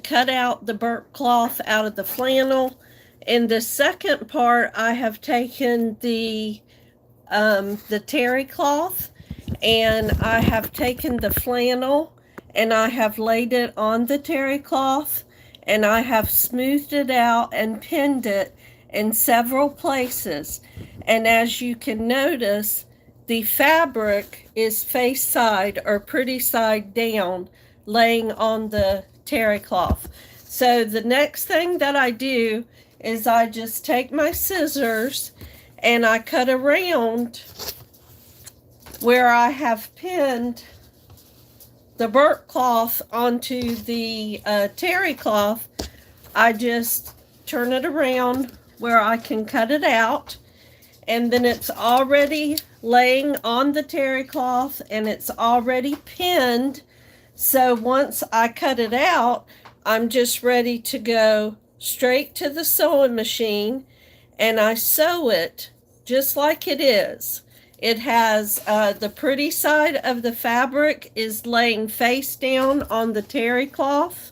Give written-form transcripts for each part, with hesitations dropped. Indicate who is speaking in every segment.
Speaker 1: cut out the burp cloth out of the flannel. In the second part, I have taken the Terrycloth, and I have taken the flannel and I have laid it on the Terrycloth, and I have smoothed it out and pinned it in several places. And as you can notice, the fabric is face side or pretty side down, laying on the Terrycloth. So the next thing that I do is I just take my scissors and I cut around where I have pinned the burp cloth onto the Terrycloth. I just turn it around where I can cut it out, and then it's already laying on the Terrycloth and it's already pinned. So once I cut it out, I'm just ready to go straight to the sewing machine, and I sew it just like it is. It has the pretty side of the fabric is laying face down on the Terrycloth,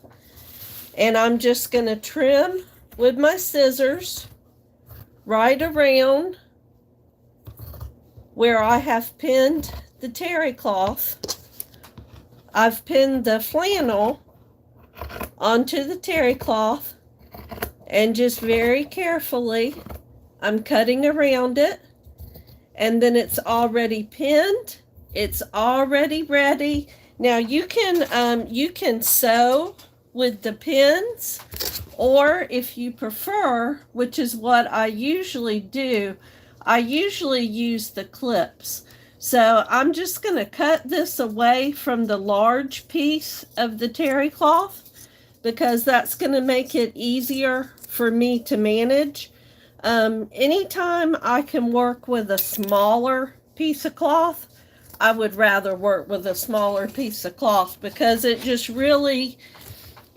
Speaker 1: and I'm just going to trim with my scissors right around where I have pinned the Terrycloth. I've pinned the flannel onto the Terrycloth, and just very carefully I'm cutting around it, and then it's already pinned. It's already ready. Now you can sew with the pins, or if you prefer, which is what I usually do, I usually use the clips. So I'm just going to cut this away from the large piece of the Terrycloth, because that's going to make it easier for me to manage. Anytime I can work with a smaller piece of cloth, I would rather work with a smaller piece of cloth, because it just really,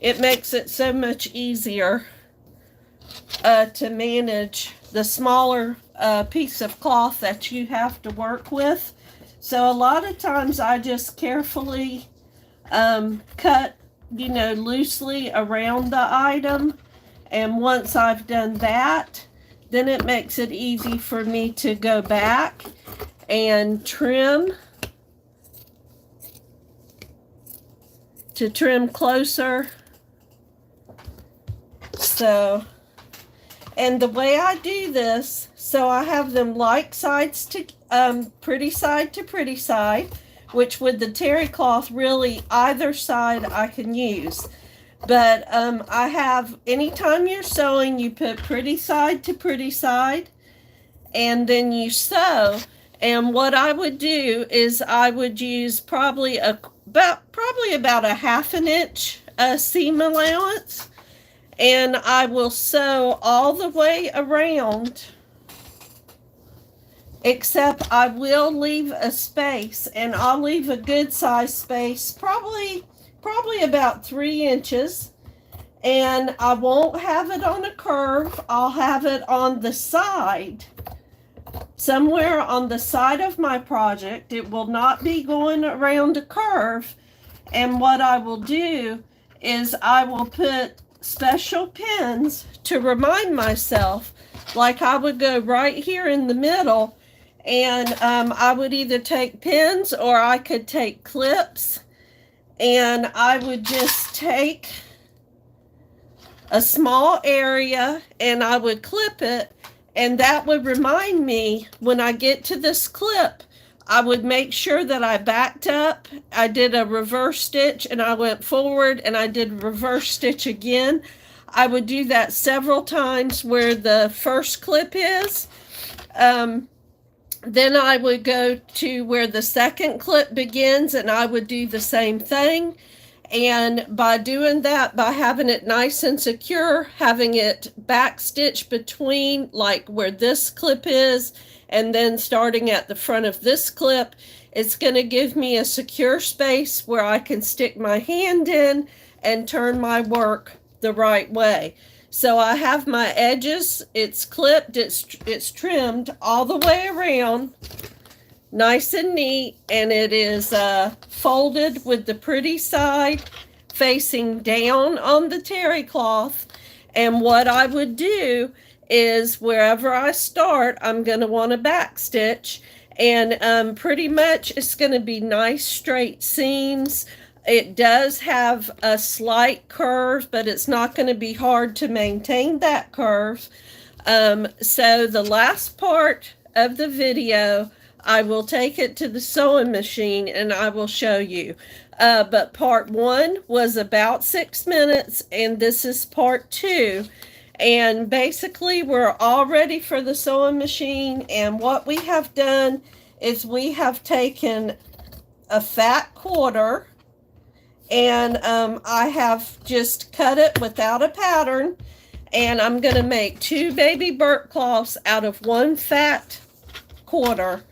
Speaker 1: it makes it so much easier to manage the smaller piece of cloth that you have to work with. So a lot of times I just carefully cut, loosely around the item. And once I've done that, then it makes it easy for me to go back and trim, closer. So, and the way I do this, so I have them like sides to pretty side to pretty side, which with the Terrycloth, really either side I can use. But I have, anytime you're sewing, you put pretty side to pretty side, and then you sew. And what I would do is I would use probably about a 1/2 inch seam allowance, and I will sew all the way around, except I will leave a space, and I'll leave a good size space, probably about 3 inches, and I won't have it on a curve. I'll have it on the side, somewhere on the side of my project. It will not be going around a curve. And what I will do is I will put special pins to remind myself, like I would go right here in the middle, and I would either take pins or I could take clips, and I would just take a small area and I would clip it, and that would remind me when I get to this clip, I would make sure that I backed up. I did a reverse stitch and I went forward and I did reverse stitch again. I would do that several times where the first clip is. Then I would go to where the second clip begins and I would do the same thing. And by doing that, by having it nice and secure, having it back stitched between, like where this clip is, and then starting at the front of this clip, it's going to give me a secure space where I can stick my hand in and turn my work the right way. So I have my edges, it's clipped, it's trimmed all the way around, nice and neat, and it is folded with the pretty side facing down on the Terrycloth. And what I would do is wherever I start, I'm going to want to backstitch. And pretty much it's going to be nice straight seams. It does have a slight curve, but it's not going to be hard to maintain that curve. So the last part of the video, I will take it to the sewing machine and I will show you. But part 1 was about 6 minutes, and this is part 2. And basically we're all ready for the sewing machine, and what we have done is we have taken a fat quarter, and I have just cut it without a pattern, and I'm going to make 2 baby Burpcloths out of 1 fat quarter.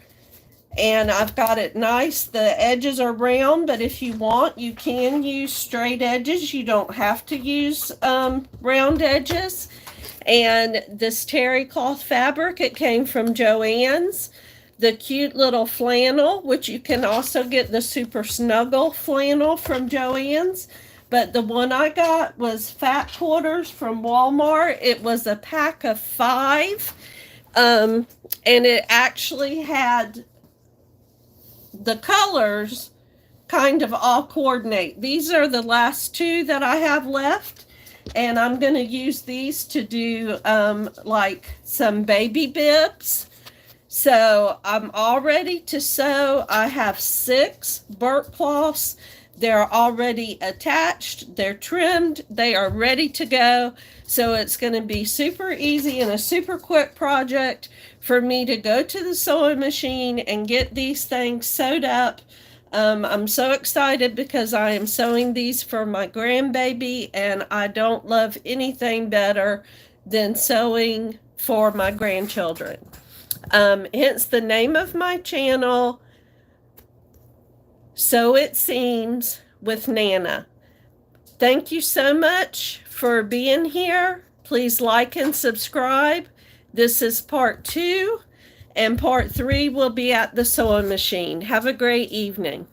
Speaker 1: And I've got it nice. The edges are round, but if you want, you can use straight edges. You don't have to use round edges. And this Terrycloth fabric, it came from Joann's. The cute little flannel, which you can also get the super snuggle flannel from Joann's. But the one I got was fat quarters from Walmart. It was a pack of 5. And it actually had the colors kind of all coordinate. These are the last 2 that I have left, and I'm going to use these to do like some baby bibs. So I'm all ready to sew. I have 6 Burpcloths. They're already attached, they're trimmed, they are ready to go. So it's going to be super easy and a super quick project for me to go to the sewing machine and get these things sewed up. I'm so excited because I am sewing these for my grandbaby, and I don't love anything better than sewing for my grandchildren. Hence the name of my channel, Sew It Seams with Nana. Thank you so much for being here. Please like and subscribe. This is part 2, and part 3 will be at the sewing machine. Have a great evening.